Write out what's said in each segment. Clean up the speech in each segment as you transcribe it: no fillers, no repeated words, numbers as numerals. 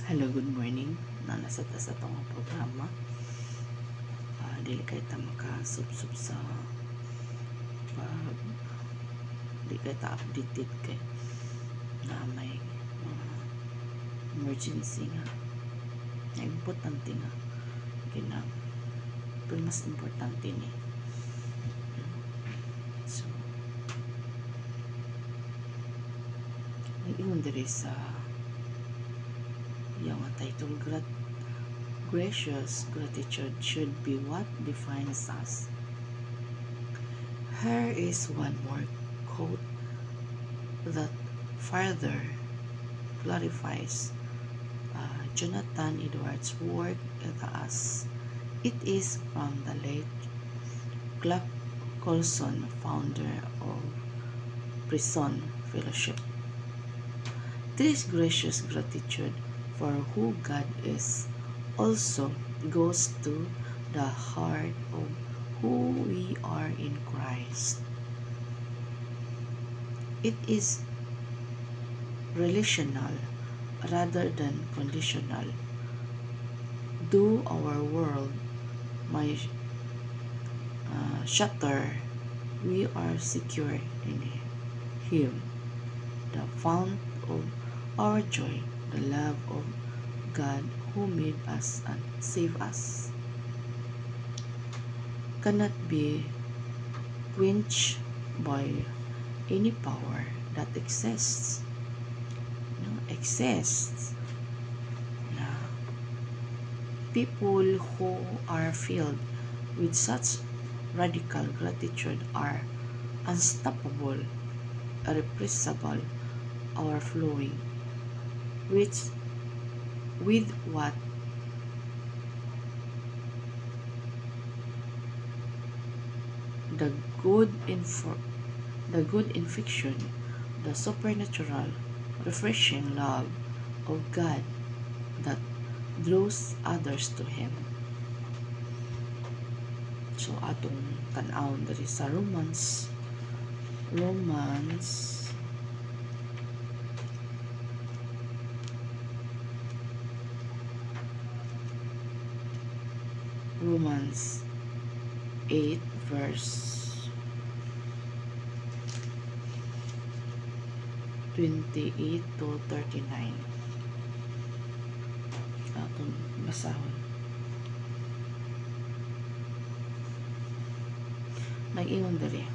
Hello, good morning. Nasa sa itong programa. Dili kay ta makasubsub sa pag di kay ta updated kay na may emergency nga. Importante nga. Kina pero mas importante ni. So, nag-ingon diri sa yung title gracious gratitude should be what defines us. Here is one more quote that further clarifies Jonathan Edwards' work as it is from the late Clark Colson, founder of Prison Fellowship. This gracious gratitude for who God is also goes to the heart of who we are in Christ. It is relational rather than conditional. Though our world may shatter, we are secure in Him, the fount of our joy, the love of God who made us and saved us, cannot be quenched by any power that exists. People who are filled with such radical gratitude are unstoppable, irrepressible, overflowing with what the good infection, the supernatural, refreshing love of God that draws others to Him. So atong tan-awon diri sa Romans 8 verse 28 to 39. Atong basahon. Nag-ingon diri.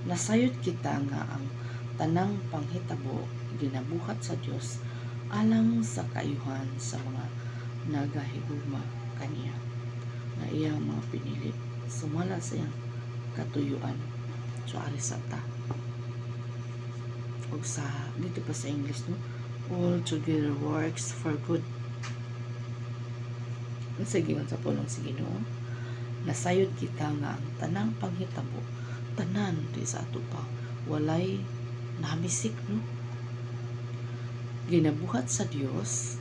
Nasayod kita nga ang tanang panghitabo ginabuhat sa Dios alang sa kaayuhan sa mga nagahigugma kaniya nga iyang mga pinili sumala sa iyang katuyuan. So ari sa ta og sa dito pa sa English, no, all together works for good. Sige man sa pulong sa Ginoo, nasayod kita nga ang tanang panghitabo tanan di sa ato pa walay namisik, no, ginabuhat sa Dios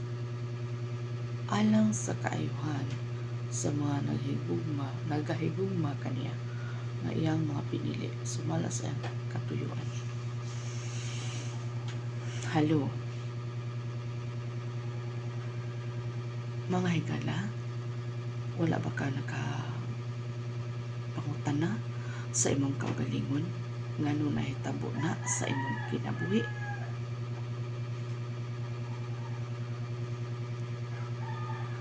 alang sa kaayuhan sa mga nagahigugma kaniya nga iyang mga pinili sumala sa iyang katuyuan. Halo mga higala, wala ba ka pangutana sa imong kaugalingon ngano nahitabo na sa imong kinabuhi?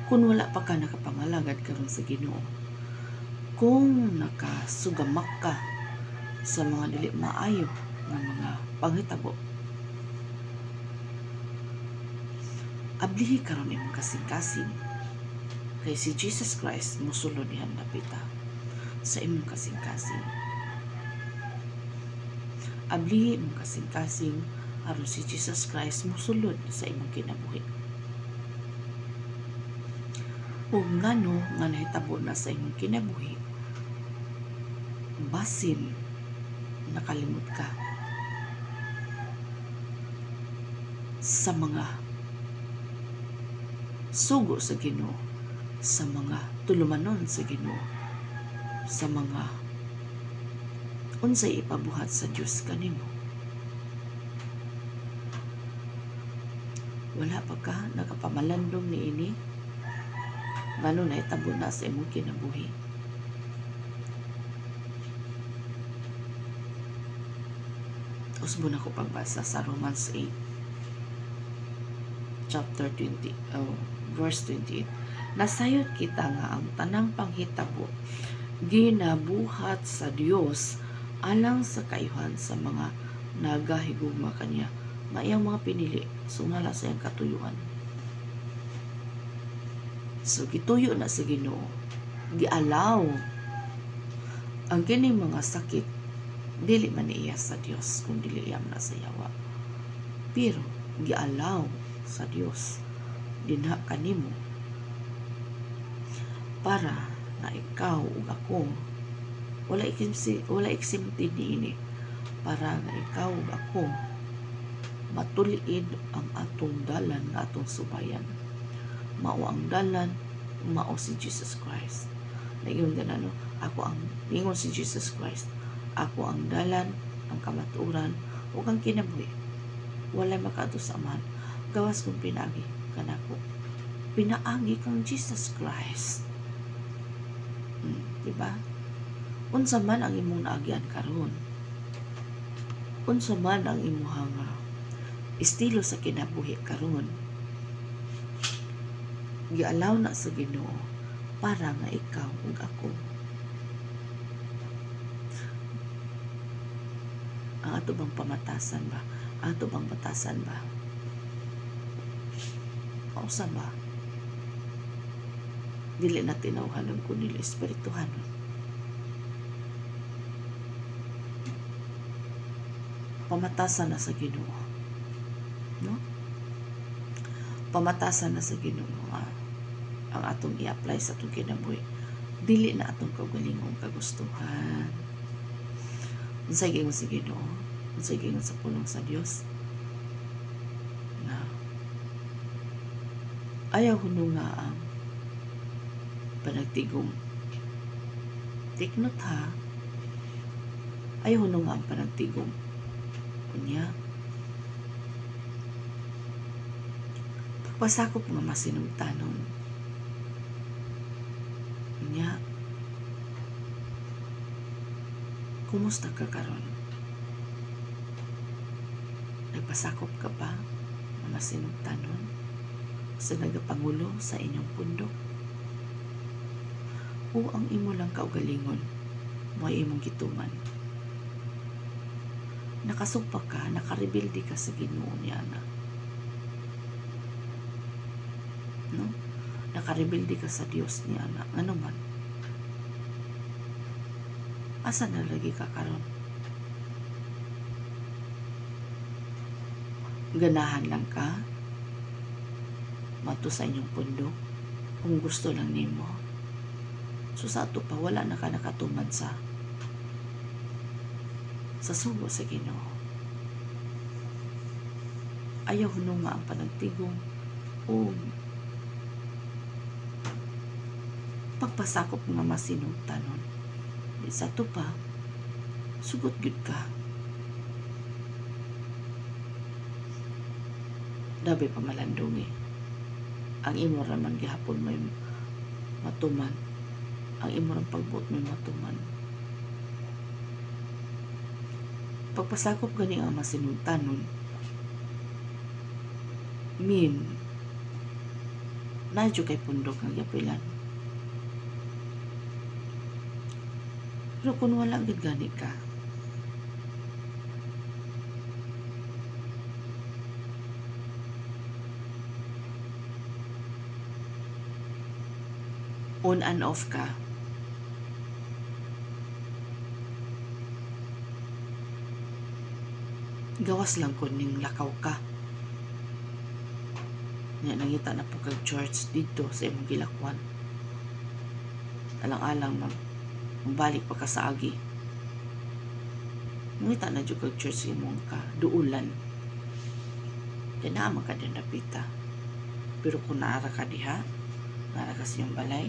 Kung wala pa ka nakapangalagad karon sa Ginoo, kung nakasugamak ka sa mga dili maayo nga mga panghitabo, ablihi karon imong kasing-kasing kay si Jesus Christ mosulod dihan napita sa imong kasing-kasing. Ablihi imong kasing-kasing aron si Jesus Christ mosulod sa imong kinabuhi. Ug ngano nga nahitabo na sa imong kinabuhi, basin nakalimot ka sa mga sugo sa Ginoo, sa mga tulumanon sa Ginoo, sa mga unsay ipabuhat sa Dios kanimo. Wala pa ka nakapamalandong ni ini ngano na itabo na sa imong kinabuhi. Usbo na ko pagbasa sa Romans 8 chapter 20 verse 28. Nasayod kita nga ang tanang panghitabo ginabuhat sa Dios alang sa kaayuhan sa mga nagahigugma kaniya, nga iyang mga pinili sumala sa iyang katuyuan. So gituyo na sa Ginoo, gialaw ang kining mga sakit dili man iya sa Dios kung dili iyam na sa yawa, pero gialaw sa Dios dinha kanimo para na ikaw ug ako wala eksimti niini, para nga ikaw ug ako matuliid ang atong dalan nga atong subayan. Mao ang dalan, mao si Jesus Christ. Naingon din ako ang ingon si Jesus Christ, ako ang dalan, ang kamatuoran ug ang kinabuhi. Walay makaadto sa Amahan gawas kung pinaagi kanako. Pinaagi kang Jesus Christ. Diba? Unsa man ang imong naagyan karon? Unsa man ang imong estilo sa kinabuhi karon? Gialaw na sa Ginoo para nga ikaw ug ako ang ato bang pamatasan ba? Ato bang batasan ba? Kausa ba? Dili na tinawhanon ko nila espirituhan. Pamatasan na sa Ginoo. No? Pamatasan na sa Ginoo ang atong i-apply sa atong kinabuhi. Dili na atong kaugalingong kagustuhan. Unsay giingon sa Ginoo, unsay giingon sa pulong sa Dios na ayaw hununga ang panagtigom. Take note ha, ayaw hununga ang panagtigom. Kunya pagpasakop nga masinungtanon. Kunya kumusta ka karon? Nagpasakop ka ba nga masinungtanon sa nagapangulo sa inyong pundok? O ang imo lang kaugalingon mo ay imong gituman? Nakasugpa ka, nakarebelde ka sa Ginoo niya na. No? Nakarebelde ka sa Dios niya na. Ano man? Asa na lagi ka karon? Ganahan lang ka mato sa inyong pundok kung gusto lang nimo. So sa ato pa wala na ka nakatuman sa sugo sa Ginoo. Ayaw hununga ang panagtigom o pagpasakop nga masinungtanon. Di sa ato pa sugot gyud ka. Dabi pa malandong ang imo raman gihapon may matuman, ang imo ram pagbuot may matuman. Pagpasakop gani ang masinungtanon mean nadyo kay pundok ang yapilan. Pero kung wala gid gani ka, on and off ka, gawas lang ko ning lakaw ka. Nga nangita na po kag church dito sa imong gilakwan. Alang-alang magbalik pa ka sa agi. Nangita na dyan kag church imong ka duulan. Kaya naman ka din napita. Pero kung naara ka diha, naara ka sa iyong balay,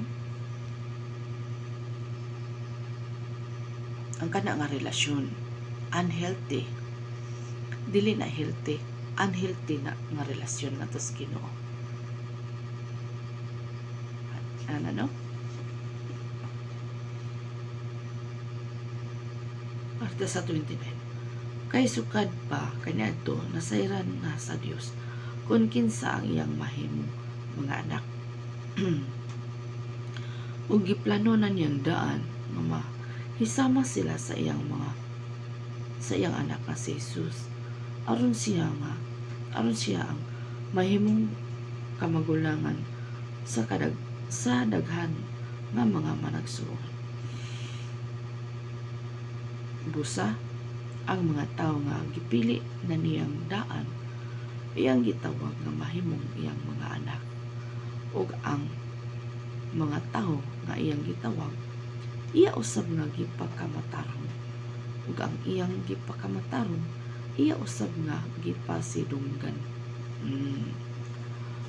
ang kana nga relasyon unhealthy, dili na healthy, unhealthy na nga relasyon nato sa Ginoo. Ano no? Parte sa 29. Kay sukad pa kaniadto nasayran na sa Dios kung kinsa ang iyang mahimong mga anak. Ug giplano na niyang daan nga mahisama sila sa iyang anak nga si Jesus aron siya ang mahimong kamagulangan sa daghan nga mga managsuon. Busa ang mga tawo nga gipili na niyang daan iyang gitawag nga mahimong iyang mga anak, ug ang mga tawo nga iyang gitawag iya usab nga gipakamatarong, ug ang iyang gipakamatarong iya usab nga gipasidunggan.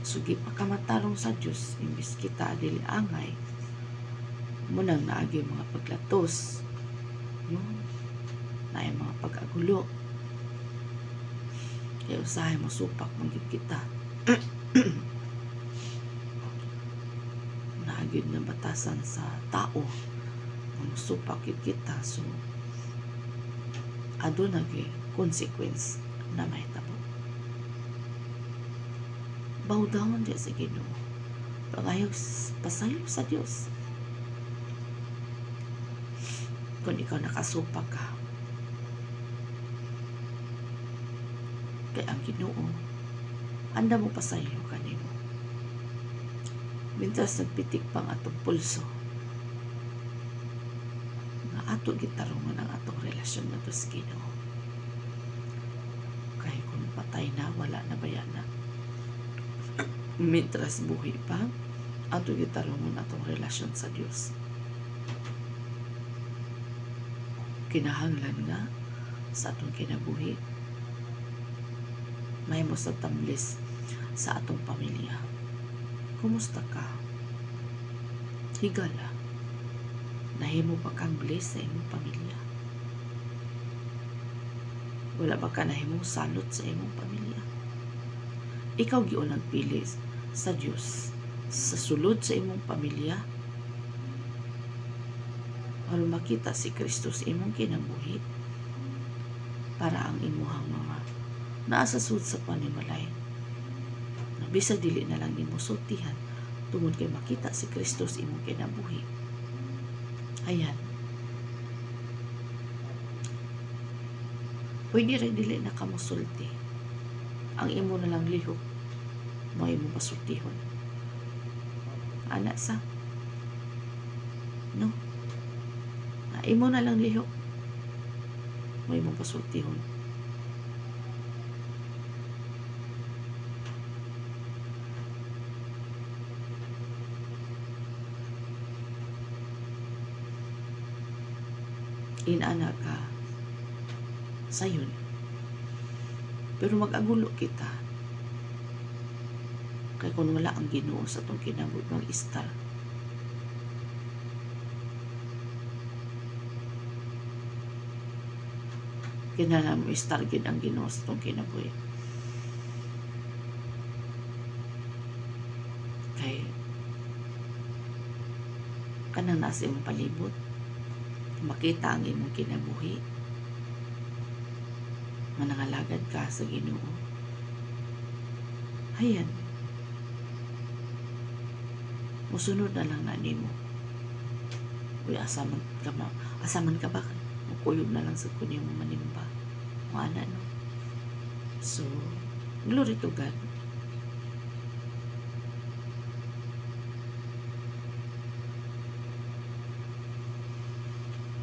So gipakamatarong sa Dios imbis kita dili angay munang naagi mga paglatos, no? Naay mga pag-agulo, kaya usahay masupak manggid kita. Naagid na batasan sa tao masupak kita, so aduna gyud consequence na mahitabo. Bawdahon diya sa Ginoo, pangayog pasayo sa Dios. Kung ikaw nakasupak ka, kay ang Ginoo anda mo pasaylo kanimo. Mintas nagpitik pang atong pulso nga ato gitarungan ang atong relasyon nato sa Ginoo. Kay kung patay na, wala na bayana. Mitras buhi pa, ato gitarungan atong relasyon sa Dios. Kinahanglan nga sa atong kinabuhi may mo sa tamblis sa atong pamilya. Kumusta ka? Higala. Nahimo ba kang bliss sa imong pamilya? Wala ba ka nahimong salot sa imong pamilya? Ikaw giun nagpili sa Dios sa sulod sa imong pamilya aron makita si Kristo sa imong kinabuhi para ang imuhang mga naa sa sud sa panimalay na bisag dili na lang nimo sultihan tungod kay makita si Kristo sa imong kinabuhi. Ayan, pwede rin dili na ka mosulti, ang imo na lang lihok mo imo pasultihon. Ana sa no, na imo na lang lihok mo imo pasultihon. Inana ka sayon, pero mag-agulo kita kay kung wala ang Ginoo sa itong kinabuhi mag-istar. Kinahanglan mo istar gid ang Ginoo sa itong kinabuhi, kay kanang nasa imong palibot makita ang imong kinabuhi manangalagad ka sa Ginoo. Ayan, musunod na lang na nimo. Uy, asaman ka ba? Mukuyog na lang sa kunin mo manimba. Mga no? So, glory to God.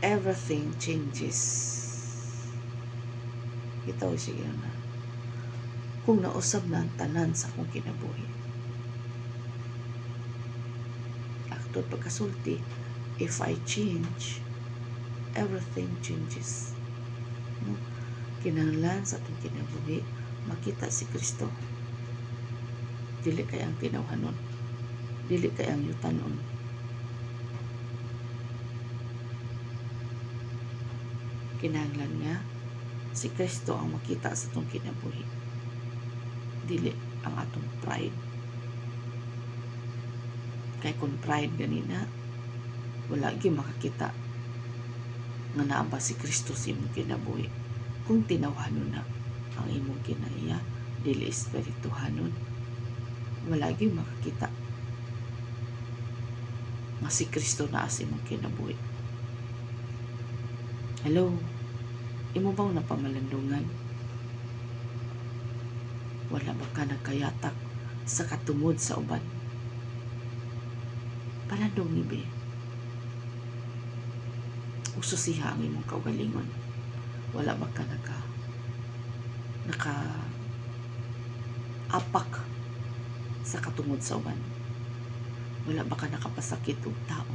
Everything changes. Ito sige na. Kung nausab na ang tanan sa akong kinabuhi. Akto pagkasulti, if I change, everything changes. No? Kinahanglan sa atong kinabuhi, makita si Kristo. Dili kay ang tinawhanon. Dili kay ang yutanon. Kinahanglan nga si Kristo ang makita sa itong kinabuhi. dili ang atong pride. Kay kung pride ganina, wala gyud makakita nga naa ba si Kristo sa imong kinabuhi. Kung tinawhanon na ang imong kinaiya, dili espirituhanon, wala gyud makakita nga si Kristo naa sa imong kinabuhi. Hello, imo bang napamalandungan? Wala ba ka nagkayatak sa katungod sa uban? Palandong nibi. Ususiha ang imong kaugalingon. Wala ba ka naka apak sa katungod sa uban? Wala ba ka nakapasakit og tao?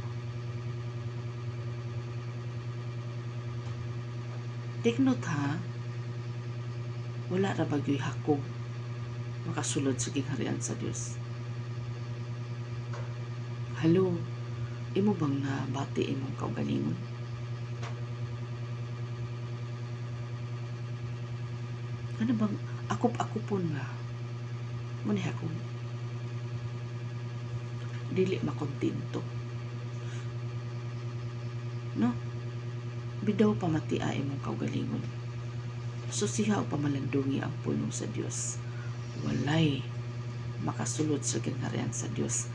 Take note ha, wala ra bagyo'y hakog makasulod sa gingharian sa Dios. Hello, imo bang nabati imong kaugalingon? Ano bang akop-akopon nga? Muna akong dili makontento. No? Bidaw pamatia imong kaugalingon. Susiha o pamalandungi ang puno sa Dios. Walay makasulod sa gingharian sa Dios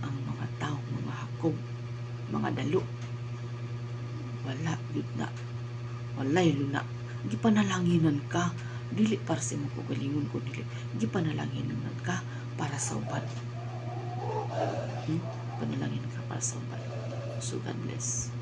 ang mga tao, mga hakog, mga dalo. Wala yun na. Walay luna. Gipanalanginan ka, dili para sa imong kaugalingon ko, dili gipanalanginan ka para sa uban. Panalangin ka para sa uban. So God bless.